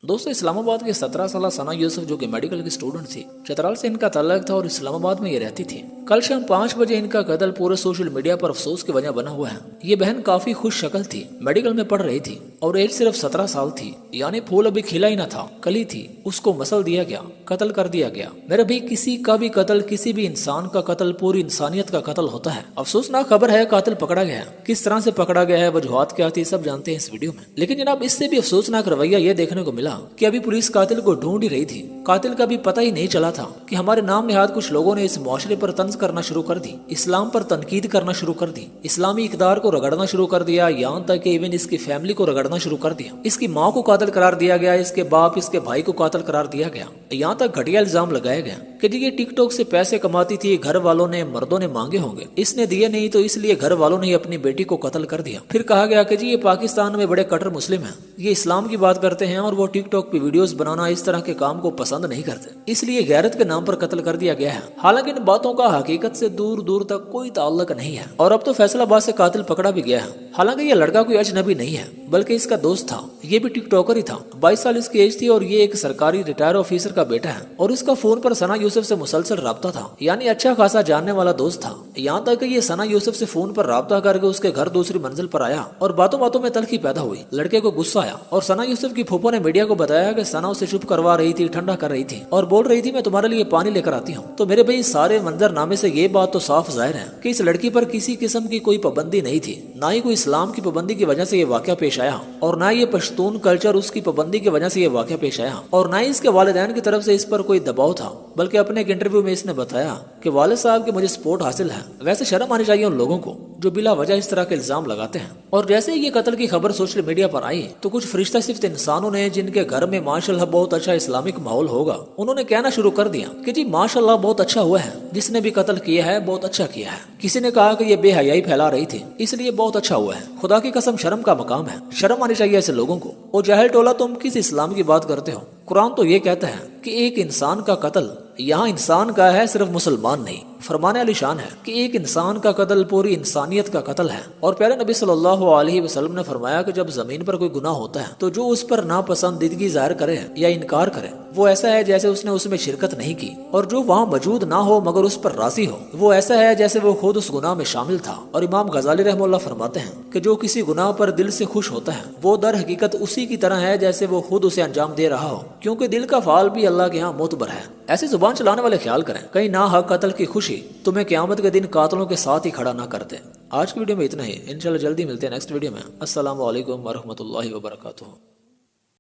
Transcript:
दोस्तों इस्लाम आबाद के 17 साल सना यूसुफ जो कि मेडिकल की स्टूडेंट थी, चतराल से इनका ताल्लुक था और इस्लाम आबाद में ये रहती थी। कल शाम 5 बजे इनका कत्ल पूरे सोशल मीडिया पर अफसोस की वजह बना हुआ है। ये बहन काफी खुश शक्ल थी, मेडिकल में पढ़ रही थी और एज सिर्फ 17 साल थी, यानी फूल अभी खिला ही ना था, कली थी। उसको मसल दिया गया, कत्ल कर दिया गया। मेरे भी किसी का भी कत्ल, किसी भी इंसान का कत्ल पूरी इंसानियत का कत्ल होता है। अफसोसनाक खबर है, कातिल पकड़ा गया है। किस तरह से पकड़ा गया है, वजूहात क्या थी, सब जानते हैं इस वीडियो में। लेकिन जनाब इससे भी अफसोसनाक रवैया ये देखने को मिला कि अभी पुलिस कातिल को ढूंढ ही रही थी। कातिल का भी पता ही नहीं चला था कि हमारे नाम निहाद कुछ लोगों ने इस मुआशरे पर तंज करना शुरू कर दी, इस्लाम पर तनकीद करना शुरू कर दी, इस्लामी इक़दार को रगड़ना शुरू कर दिया, यहाँ तक कि इवन इसकी फैमिली को रगड़ना शुरू कर दिया। इसकी माँ को कातिल करार दिया गया, इसके बाप, इसके भाई को कातिल करार दिया गया। यहाँ तक घटिया इल्जाम लगाया गया कि जी ये टिकटॉक से पैसे कमाती थी, घर वालों ने, मर्दों ने मांगे होंगे, इसने दिए नहीं तो इसलिए घर वालों ने अपनी बेटी को कत्ल कर दिया। फिर कहा गया कि जी ये पाकिस्तान में बड़े कट्टर मुस्लिम हैं, ये इस्लाम की बात करते हैं और वो टिकटॉक पे वीडियोस बनाना, इस तरह के काम को पसंद नहीं करते, इसलिए गैरत के नाम पर कत्ल कर दिया गया है। हालांकि इन बातों का हकीकत से दूर दूर तक कोई ताल्लुक नहीं है और अब तो फैसलाबाद से कातिल पकड़ा भी गया है। हालांकि ये लड़का कोई अजनबी नहीं है, बल्कि इसका दोस्त था। ये भी टिकटॉकर ही था, 22 साल इसकी एज थी और ये एक सरकारी रिटायर ऑफिसर का बेटा है और इसका फोन पर सना यूसुफ से मुसलसल राब्ता था, यानी अच्छा खासा जानने वाला दोस्त था। यहाँ तक कि ये सना यूसुफ से फोन पर राब्ता करके उसके घर दूसरी मंजिल पर आया और बातों बातों में तल्खी पैदा हुई। लड़के को गुस्सा आया और सना यूसुफ की फूफो ने मीडिया को बताया कि सना उसे चुप करवा रही थी, ठंडा कर रही थी और बोल रही थी मैं तुम्हारे लिए पानी लेकर आती हूँ। तो मेरे भाई सारे मंजरनामे से ये बात तो साफ जाहिर है कि इस लड़की पर किसी किस्म की कोई पाबंदी नहीं थी, ना ही कोई इस्लाम की पाबंदी की वजह से ये वाकया पेश आया और ना ये पश्तून कल्चर उसकी पाबंदी की वजह से ये वाकया पेश आया और ना ही इसके वालिदैन की तरफ से इस पर कोई दबाव था। बल्कि अपने एक इंटरव्यू में इसने बताया कि वालिद साहब की मुझे सपोर्ट हासिल है। वैसे शर्म आनी चाहिए उन लोगों को जो बिला वजह इस तरह के इल्जाम लगाते हैं। और जैसे ही ये कत्ल की खबर सोशल मीडिया पर आई तो कुछ फरिश्ता सिफ्त इंसानों ने, जिनके घर में माशाल्लाह बहुत अच्छा इस्लामिक माहौल होगा, उन्होंने कहना शुरू कर दिया कि जी माशाल्लाह बहुत अच्छा हुआ है, जिसने भी कत्ल किया है बहुत अच्छा किया है। किसी ने कहा कि ये बेहयाई फैला रही थी इसलिए बहुत अच्छा हुआ है। खुदा की कसम शर्म का मकाम है, शर्म आनी चाहिए ऐसे लोगों को। और जाहिल टोला तुम किस इस्लाम की बात करते हो? कुरान तो ये कहता है कि एक इंसान का कत्ल, यहाँ इंसान का है, सिर्फ मुसलमान नहीं, फरमाने वाली शान है कि एक इंसान का कत्ल पूरी इंसानियत का कत्ल है। और प्यारे नबी सल्लल्लाहु अलैहि वसल्लम ने फरमाया कि जब जमीन पर कोई गुनाह होता है तो जो उस पर नापसंदीदगी जाहिर करे या इनकार करे वो ऐसा है जैसे उसने उसमें शिरकत नहीं की, और जो वहाँ मौजूद ना हो मगर उस पर राजी हो वो ऐसा है जैसे वो खुद उस गुनाह में शामिल था। और इमाम गजाली रहमतुल्लाह फरमाते हैं कि जो किसी गुनाह पर दिल से खुश होता है वो दर हकीकत उसी की तरह है जैसे वो खुद उसे अंजाम दे रहा हो, क्योंकि दिल का फाल भी अल्लाह के यहाँ मोतबर है। ऐसी जुबान चलाने वाले ख्याल करें कहीं ना हक कत्ल की खुशी तुम्हें क़यामत के दिन कातलों के साथ ही खड़ा ना कर दे। आज की वीडियो में इतना ही, इंशाल्लाह जल्दी मिलते हैं नेक्स्ट वीडियो में। अस्सलामु अलैकुम वरहमतुल्लाहि वबरकातुहू।